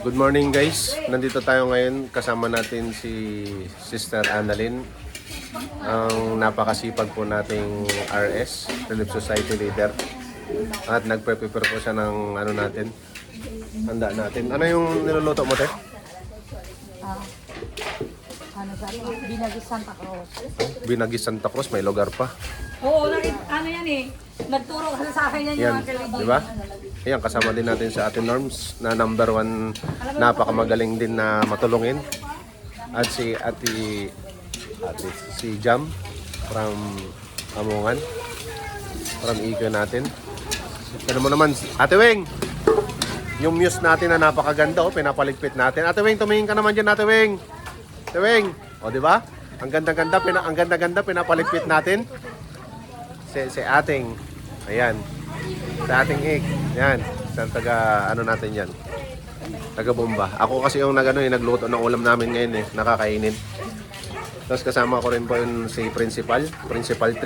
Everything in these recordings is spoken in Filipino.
Good morning guys, nandito tayo ngayon kasama natin si Sister Annalyn, ang napakasipag po nating RS, Relief Society leader. At nagpe-prepare po siya ng ano natin, handa natin. Ano yung niluluto mo, te? Binagis Santa Cruz. Binagis Santa Cruz, may lugar pa. Oo, ano yan eh. Nagturo kasi sa akin yan yung Yan, mga kaibigan. di ba? Ayan, kasama din natin sa Ate Norms na number 1, napakamagaling din na matulungin. At si si Jam from Amungan, from Iko natin. Ano mo naman, Ate Weng, yung muse natin na napakaganda, oh, pinapaligpit natin. Ate Weng, tumingin ka naman dyan, Ate Weng. Ate Weng, o di ba? Ang ganda-ganda, pinapaligpit natin. Si ating, ayan, sa ating ik, yan, sa taga, ano natin yan, taga bomba. Ako kasi yung nagluto ng ulam namin ngayon eh, nakakainin. Tapos kasama ko rin po yung si Principal 3,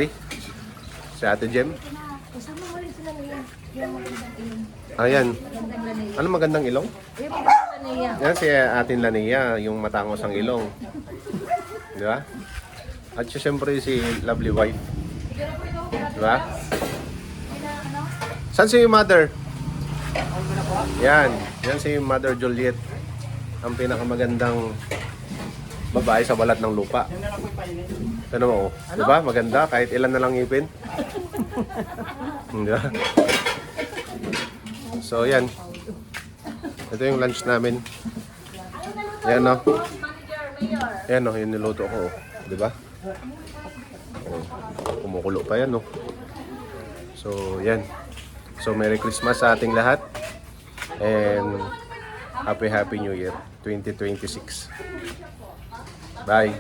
si Ate Jem. Kasama mo rin sila ngayon. Yung magandang ilong. Ayan, Magandang lanay. ano magandang ilong? Yung magandang lanay. Yan si Atin Lania, yung matangos ang ilong. Di ba? At siya siyempre si lovely wife. Di ba? Saan si mother? Yan si Mother Juliet. Ang pinakamagandang babae sa balat ng lupa. Ano mo? Di ba? Maganda kahit ilan na lang ngipin. Di ba? So yan. Ito yung lunch namin. Yan no. Yan no, yung niluto ko. Di ba? Oh, kumukulo pa yan no. So yan. So Merry Christmas sa ating lahat. And Happy New Year 2026. Bye.